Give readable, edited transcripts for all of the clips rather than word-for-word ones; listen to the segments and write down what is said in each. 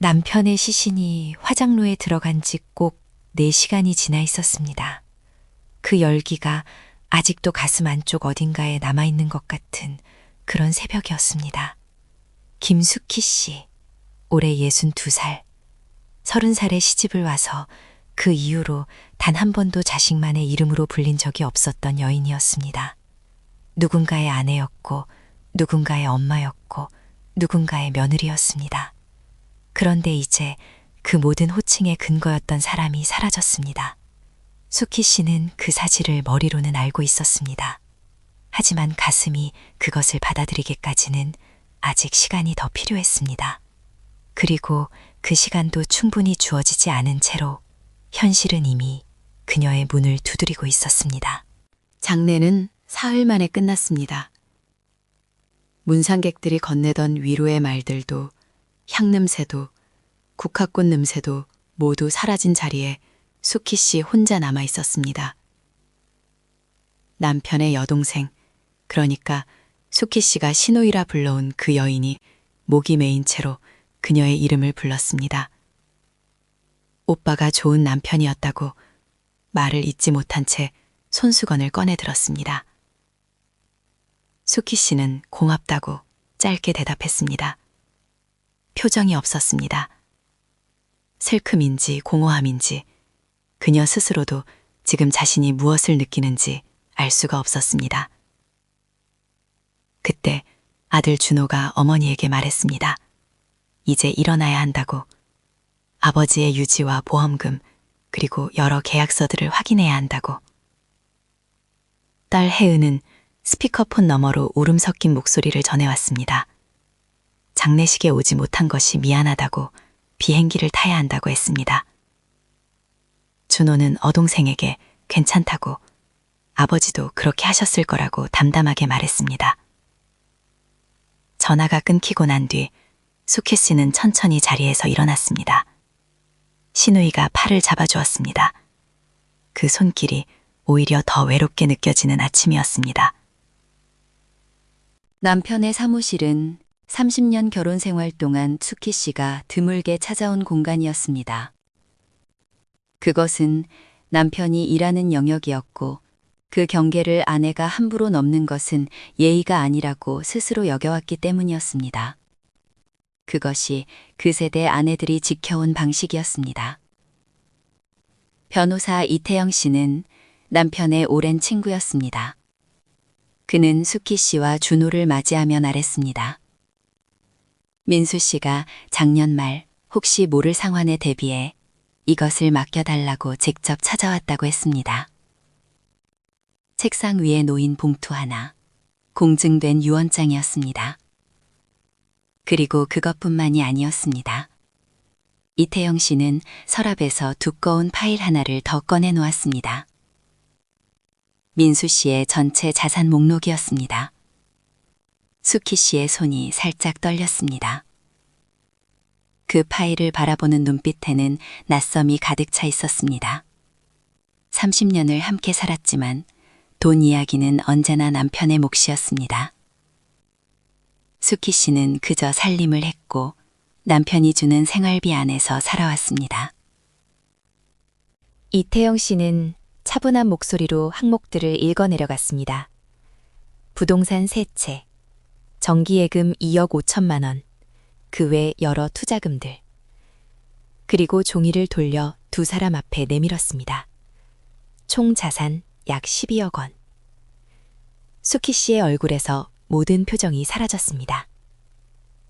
남편의 시신이 화장로에 들어간 지 꼭 4시간이 지나 있었습니다. 그 열기가 아직도 가슴 안쪽 어딘가에 남아있는 것 같은 그런 새벽이었습니다. 김숙희 씨, 올해 62살, 30살에 시집을 와서 그 이후로 단 한 번도 자식만의 이름으로 불린 적이 없었던 여인이었습니다. 누군가의 아내였고, 누군가의 엄마였고, 누군가의 며느리였습니다. 그런데 이제 그 모든 호칭의 근거였던 사람이 사라졌습니다. 숙희 씨는 그 사실을 머리로는 알고 있었습니다. 하지만 가슴이 그것을 받아들이기까지는 아직 시간이 더 필요했습니다. 그리고 그 시간도 충분히 주어지지 않은 채로 현실은 이미 그녀의 문을 두드리고 있었습니다. 장례는 사흘 만에 끝났습니다. 문상객들이 건네던 위로의 말들도 향냄새도 국화꽃 냄새도 모두 사라진 자리에 숙희 씨 혼자 남아 있었습니다. 남편의 여동생, 그러니까 숙희 씨가 시노이라 불러온 그 여인이 목이 메인 채로 그녀의 이름을 불렀습니다. 오빠가 좋은 남편이었다고 말을 잇지 못한 채 손수건을 꺼내 들었습니다. 숙희 씨는 고맙다고 짧게 대답했습니다. 표정이 없었습니다. 슬픔인지 공허함인지 그녀 스스로도 지금 자신이 무엇을 느끼는지 알 수가 없었습니다. 그때 아들 준호가 어머니에게 말했습니다. 이제 일어나야 한다고. 아버지의 유지와 보험금 그리고 여러 계약서들을 확인해야 한다고. 딸 혜은은 스피커폰 너머로 울음 섞인 목소리를 전해왔습니다. 장례식에 오지 못한 것이 미안하다고 비행기를 타야 한다고 했습니다. 준호는 어동생에게 괜찮다고 아버지도 그렇게 하셨을 거라고 담담하게 말했습니다. 전화가 끊기고 난 뒤 숙희 씨는 천천히 자리에서 일어났습니다. 시누이가 팔을 잡아주었습니다. 그 손길이 오히려 더 외롭게 느껴지는 아침이었습니다. 남편의 사무실은 30년 결혼 생활 동안 숙희 씨가 드물게 찾아온 공간이었습니다. 그것은 남편이 일하는 영역이었고 그 경계를 아내가 함부로 넘는 것은 예의가 아니라고 스스로 여겨왔기 때문이었습니다. 그것이 그 세대 아내들이 지켜온 방식이었습니다. 변호사 이태영 씨는 남편의 오랜 친구였습니다. 그는 숙희 씨와 준호를 맞이하며 말했습니다. 민수 씨가 작년 말 혹시 모를 상황에 대비해 이것을 맡겨달라고 직접 찾아왔다고 했습니다. 책상 위에 놓인 봉투 하나, 공증된 유언장이었습니다. 그리고 그것뿐만이 아니었습니다. 이태영 씨는 서랍에서 두꺼운 파일 하나를 더 꺼내 놓았습니다. 민수 씨의 전체 자산 목록이었습니다. 숙희 씨의 손이 살짝 떨렸습니다. 그 파일을 바라보는 눈빛에는 낯섦이 가득 차 있었습니다. 30년을 함께 살았지만 돈 이야기는 언제나 남편의 몫이었습니다. 숙희 씨는 그저 살림을 했고 남편이 주는 생활비 안에서 살아왔습니다. 이태영 씨는 차분한 목소리로 항목들을 읽어내려갔습니다. 부동산 3채, 정기예금 2억 5천만 원, 그 외 여러 투자금들. 그리고 종이를 돌려 두 사람 앞에 내밀었습니다. 총 자산 약 12억 원. 숙희 씨의 얼굴에서 모든 표정이 사라졌습니다.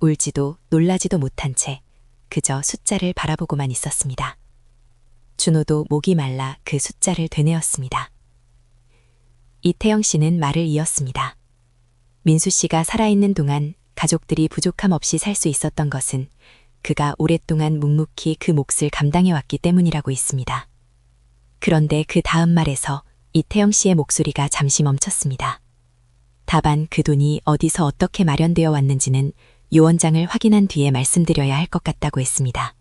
울지도 놀라지도 못한 채 그저 숫자를 바라보고만 있었습니다. 준호도 목이 말라 그 숫자를 되뇌었습니다. 이태영 씨는 말을 이었습니다. 민수 씨가 살아있는 동안 가족들이 부족함 없이 살 수 있었던 것은 그가 오랫동안 묵묵히 그 몫을 감당해왔기 때문이라고 있습니다. 그런데 그 다음 말에서 이태영 씨의 목소리가 잠시 멈췄습니다. 다만 그 돈이 어디서 어떻게 마련되어 왔는지는 유언장을 확인한 뒤에 말씀드려야 할 것 같다고 했습니다.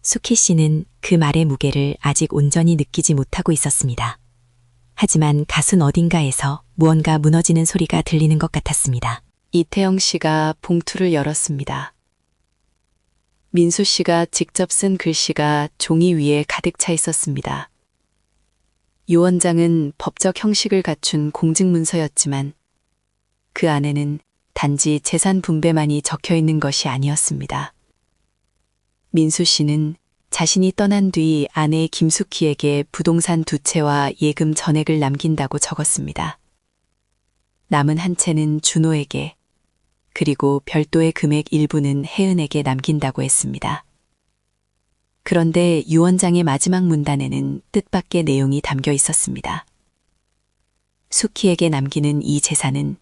숙희 씨는 그 말의 무게를 아직 온전히 느끼지 못하고 있었습니다. 하지만 가슴 어딘가에서 무언가 무너지는 소리가 들리는 것 같았습니다. 이태영 씨가 봉투를 열었습니다. 민수 씨가 직접 쓴 글씨가 종이 위에 가득 차 있었습니다. 유언장은 법적 형식을 갖춘 공직문서였지만 그 안에는 단지 재산 분배만이 적혀 있는 것이 아니었습니다. 민수 씨는 자신이 떠난 뒤 아내 김숙희에게 부동산 2채와 예금 전액을 남긴다고 적었습니다. 남은 한 채는 준호에게, 그리고 별도의 금액 일부는 혜은에게 남긴다고 했습니다. 그런데 유언장의 마지막 문단에는 뜻밖의 내용이 담겨 있었습니다. 숙희에게 남기는 이 재산은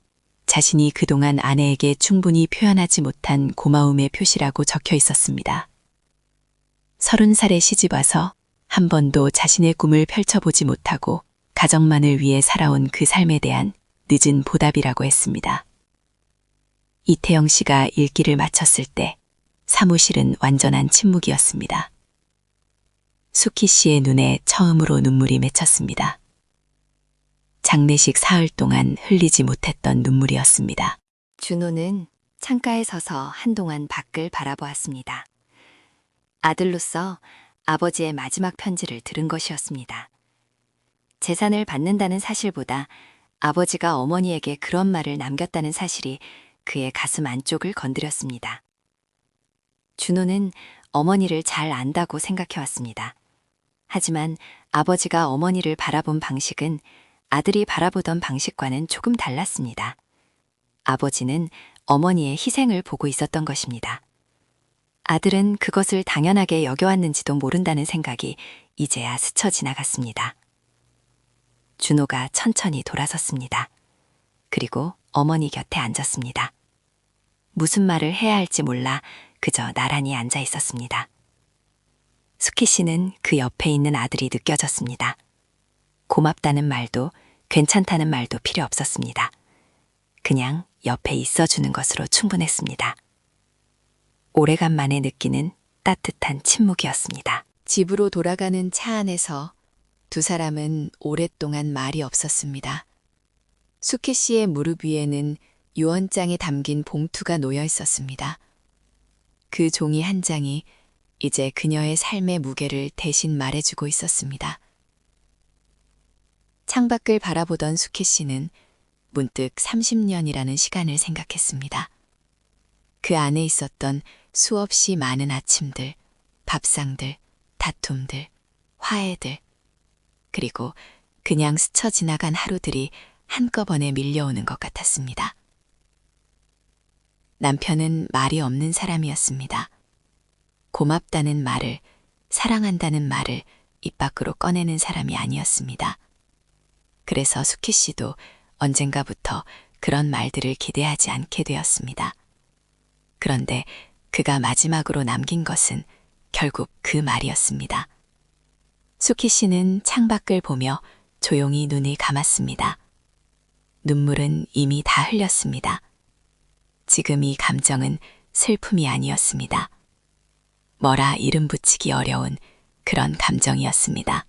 자신이 그동안 아내에게 충분히 표현하지 못한 고마움의 표시라고 적혀 있었습니다. 30살에 시집와서 한 번도 자신의 꿈을 펼쳐보지 못하고 가정만을 위해 살아온 그 삶에 대한 늦은 보답이라고 했습니다. 이태영 씨가 읽기를 마쳤을 때 사무실은 완전한 침묵이었습니다. 숙희 씨의 눈에 처음으로 눈물이 맺혔습니다. 장례식 사흘 동안 흘리지 못했던 눈물이었습니다. 준호는 창가에 서서 한동안 밖을 바라보았습니다. 아들로서 아버지의 마지막 편지를 들은 것이었습니다. 재산을 받는다는 사실보다 아버지가 어머니에게 그런 말을 남겼다는 사실이 그의 가슴 안쪽을 건드렸습니다. 준호는 어머니를 잘 안다고 생각해왔습니다. 하지만 아버지가 어머니를 바라본 방식은 아들이 바라보던 방식과는 조금 달랐습니다. 아버지는 어머니의 희생을 보고 있었던 것입니다. 아들은 그것을 당연하게 여겨왔는지도 모른다는 생각이 이제야 스쳐 지나갔습니다. 준호가 천천히 돌아섰습니다. 그리고 어머니 곁에 앉았습니다. 무슨 말을 해야 할지 몰라 그저 나란히 앉아 있었습니다. 숙희 씨는 그 옆에 있는 아들이 느껴졌습니다. 고맙다는 말도 괜찮다는 말도 필요 없었습니다. 그냥 옆에 있어주는 것으로 충분했습니다. 오래간만에 느끼는 따뜻한 침묵이었습니다. 집으로 돌아가는 차 안에서 두 사람은 오랫동안 말이 없었습니다. 숙희 씨의 무릎 위에는 유언장에 담긴 봉투가 놓여 있었습니다. 그 종이 한 장이 이제 그녀의 삶의 무게를 대신 말해주고 있었습니다. 창밖을 바라보던 숙희 씨는 문득 30년이라는 시간을 생각했습니다. 그 안에 있었던 수없이 많은 아침들, 밥상들, 다툼들, 화해들, 그리고 그냥 스쳐 지나간 하루들이 한꺼번에 밀려오는 것 같았습니다. 남편은 말이 없는 사람이었습니다. 고맙다는 말을, 사랑한다는 말을 입 밖으로 꺼내는 사람이 아니었습니다. 그래서 숙희 씨도 언젠가부터 그런 말들을 기대하지 않게 되었습니다. 그런데 그가 마지막으로 남긴 것은 결국 그 말이었습니다. 숙희 씨는 창밖을 보며 조용히 눈을 감았습니다. 눈물은 이미 다 흘렸습니다. 지금 이 감정은 슬픔이 아니었습니다. 뭐라 이름 붙이기 어려운 그런 감정이었습니다.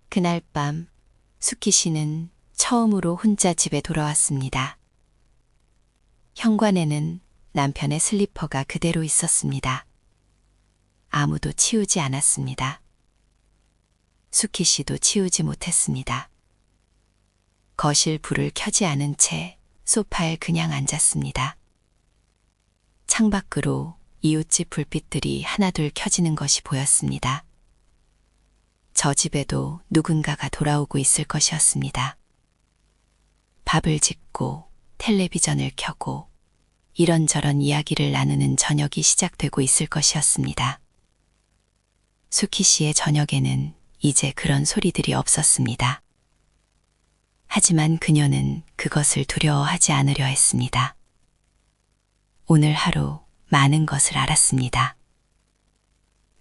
그날 밤 숙희 씨는 처음으로 혼자 집에 돌아왔습니다. 현관에는 남편의 슬리퍼가 그대로 있었습니다. 아무도 치우지 않았습니다. 숙희 씨도 치우지 못했습니다. 거실 불을 켜지 않은 채 소파에 그냥 앉았습니다. 창밖으로 이웃집 불빛들이 하나둘 켜지는 것이 보였습니다. 저 집에도 누군가가 돌아오고 있을 것이었습니다. 밥을 짓고 텔레비전을 켜고 이런저런 이야기를 나누는 저녁이 시작되고 있을 것이었습니다. 숙희 씨의 저녁에는 이제 그런 소리들이 없었습니다. 하지만 그녀는 그것을 두려워하지 않으려 했습니다. 오늘 하루 많은 것을 알았습니다.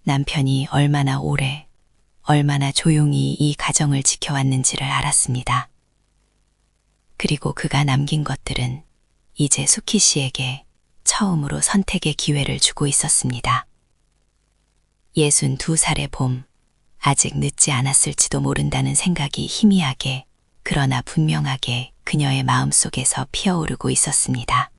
남편이 얼마나 오래, 얼마나 조용히 이 가정을 지켜왔는지를 알았습니다. 그리고 그가 남긴 것들은 이제 숙희 씨에게 처음으로 선택의 기회를 주고 있었습니다. 62살의 봄, 아직 늦지 않았을지도 모른다는 생각이 희미하게 그러나 분명하게 그녀의 마음속에서 피어오르고 있었습니다.